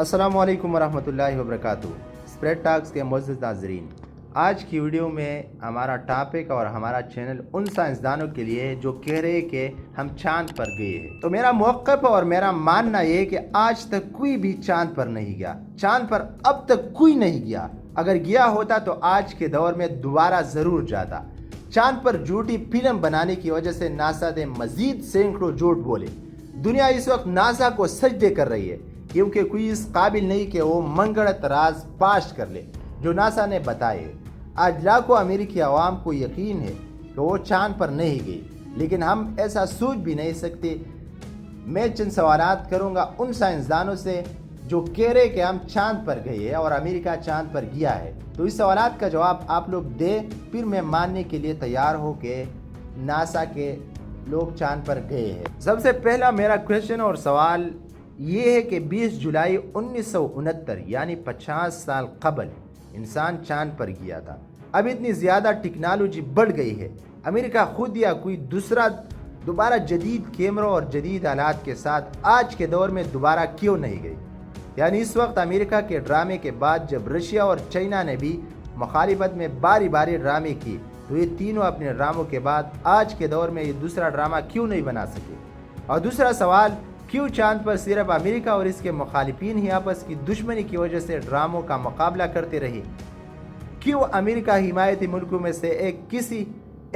अस्सलाम वालेकुम वरहमतुल्लाहि वबरकातुहू। स्प्रेड टॉक्स के मुअज़्ज़ज़ नाज़रीन, आज की वीडियो में हमारा टॉपिक और हमारा चैनल उन साइंसदानों के लिए है जो कह रहे हैं कि हम चांद पर गए हैं। तो मेरा मौक़िफ़ और मेरा मानना ये है कि आज तक कोई भी चांद पर नहीं गया। चांद पर अब तक कोई नहीं गया। अगर गया होता तो आज के दौर में दोबारा ज़रूर जाता। चांद पर झूठी फिल्म बनाने की वजह से नासा ने मज़ीद सैकड़ों झूठ बोले। दुनिया इस वक्त नासा को सजदे कर रही है क्योंकि कोई इस काबिल नहीं कि वो मनगढ़ंत राज पाश कर ले जो नासा ने बताए। आज लाखों अमेरिकी आवाम को यकीन है कि वो चांद पर नहीं गई, लेकिन हम ऐसा सोच भी नहीं सकते। मैं चंद सवालात करूँगा उन साइंसदानों से जो कह रहे कि हम चांद पर गए हैं और अमेरिका चांद पर गया है। तो इस सवालात का जवाब आप लोग दें, फिर मैं मानने के लिए तैयार हो कि नासा के लोग चांद पर गए हैं। सबसे पहला मेरा क्वेश्चन और सवाल ये है कि 20 जुलाई 1969 यानी 50 साल कबल इंसान चांद पर गया था। अब इतनी ज़्यादा टेक्नोलॉजी बढ़ गई है, अमेरिका खुद या कोई दूसरा दोबारा जदीद कैमरों और जदीद आलात के साथ आज के दौर में दोबारा क्यों नहीं गई। यानी इस वक्त अमेरिका के ड्रामे के बाद जब रशिया और चाइना ने भी मुखालिफत में बारी बारी ड्रामे किए, तो ये तीनों अपने ड्रामों के बाद आज के दौर में ये दूसरा ड्रामा क्यों नहीं बना सके। और दूसरा सवाल, क्यों चांद पर सिर्फ अमेरिका और इसके मुखालिफिन ही आपस की दुश्मनी की वजह से ड्रामों का मुकाबला करते रहे। क्यों अमेरिका हिमायती मुल्कों में से किसी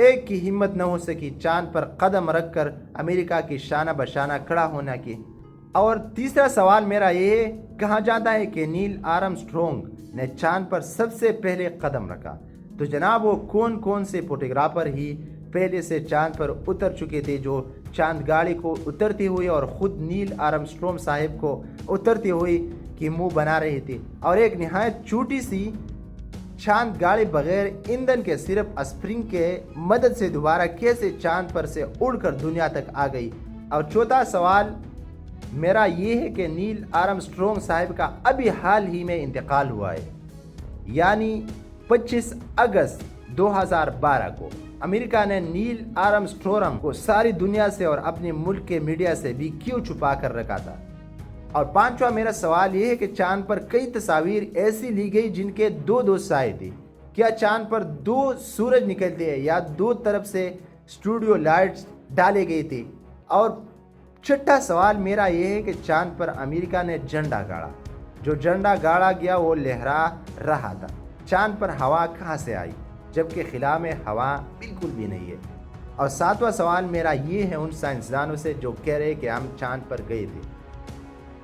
एक की हिम्मत न हो सकी चांद पर कदम रख कर अमेरिका की शाना बशाना खड़ा होना की। और तीसरा सवाल मेरा ये है, कहा जाता है कि नील आर्मस्ट्रॉन्ग ने चांद पर सबसे पहले कदम रखा, तो जनाब वो कौन कौन से फोटोग्राफर ही पहले से चांद पर उतर चुके थे जो चांद गाड़ी को उतरती हुई और ख़ुद नील आर्मस्ट्रॉन्ग साहिब को उतरती हुई की मुंह बना रही थी। और एक निहायत छोटी सी चांद गाड़ी बगैर ईंधन के सिर्फ स्प्रिंग के मदद से दोबारा कैसे चांद पर से उड़कर दुनिया तक आ गई। और चौथा सवाल मेरा ये है कि नील आर्मस्ट्रॉन्ग साहिब का अभी हाल ही में इंतकाल हुआ है, यानी 25 अगस्त 2012 को अमेरिका ने नील आर्मस्ट्रॉन्ग को सारी दुनिया से और अपने मुल्क के मीडिया से भी क्यों छुपा कर रखा था। और पांचवा मेरा सवाल यह है कि चांद पर कई तस्वीर ऐसी ली गई जिनके दो साए थे। क्या चांद पर 2 सूरज निकलते हैं या 2 तरफ से स्टूडियो लाइट्स डाले गए थे। और छठा सवाल मेरा यह है कि चांद पर अमेरिका ने झंडा गाड़ा, जो झंडा गाड़ा गया वो लहरा रहा था। चांद पर हवा कहाँ से आई जबकि खिला में हवा बिल्कुल भी नहीं है। और सातवां सवाल मेरा ये है उन साइंसदानों से जो कह रहे कि हम चांद पर गए थे।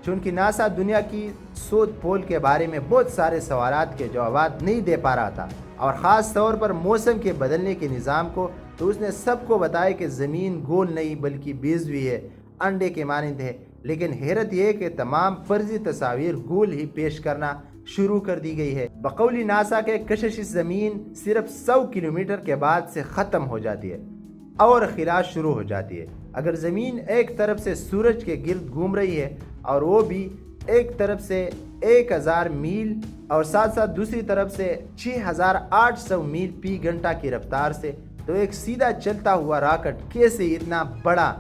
चूँकि नासा दुनिया की शोध पोल के बारे में बहुत सारे सवालात के जवाब नहीं दे पा रहा था, और ख़ास तौर पर मौसम के बदलने के निज़ाम को, तो उसने सबको बताया कि ज़मीन गोल नहीं बल्कि बेज़वी है, अंडे के मानंद है। लेकिन हैरत यह कि तमाम फर्जी तस्वीर गोल ही पेश करना शुरू कर दी गई है। बकौली नासा के कशिश ज़मीन सिर्फ 100 किलोमीटर के बाद से ख़त्म हो जाती है और खिला शुरू हो जाती है। अगर ज़मीन एक तरफ से सूरज के गिर्द घूम रही है और वो भी एक तरफ से 1000 मील और साथ साथ दूसरी तरफ से 6800 मील फी घंटा की रफ्तार से, तो एक सीधा चलता हुआ रॉकेट कैसे इतना बड़ा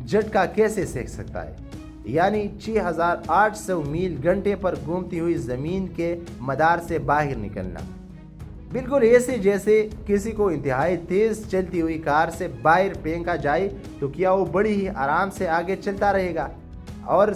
झटका कैसे सेक सकता है। यानी 6800 मील घंटे पर घूमती हुई ज़मीन के मदार से बाहर निकलना, बिल्कुल ऐसे जैसे किसी को इंतहाई तेज़ चलती हुई कार से बाहर फेंका जाए, तो क्या वो बड़ी ही आराम से आगे चलता रहेगा। और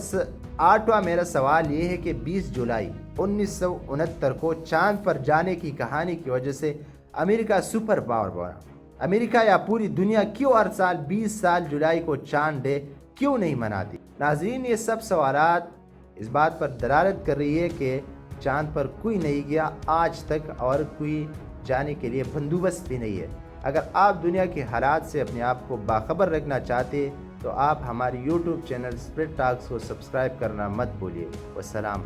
आठवां मेरा सवाल ये है कि 20 जुलाई 1969 को चांद पर जाने की कहानी की वजह से अमेरिका सुपर पावर बना। अमेरिका या पूरी दुनिया क्यों हर साल 20 साल जुलाई को चांद डे क्यों नहीं मनाती। नाज़रीन, ये सब सवालात इस बात पर दलालत कर रही है कि चांद पर कोई नहीं गया आज तक और कोई जाने के लिए बंदोबस्त भी नहीं है। अगर आप दुनिया के हालात से अपने आप को बाखबर रखना चाहते तो आप हमारे YouTube चैनल स्प्रेड टॉक्स को सब्सक्राइब करना मत भूलिए। वस्सलाम।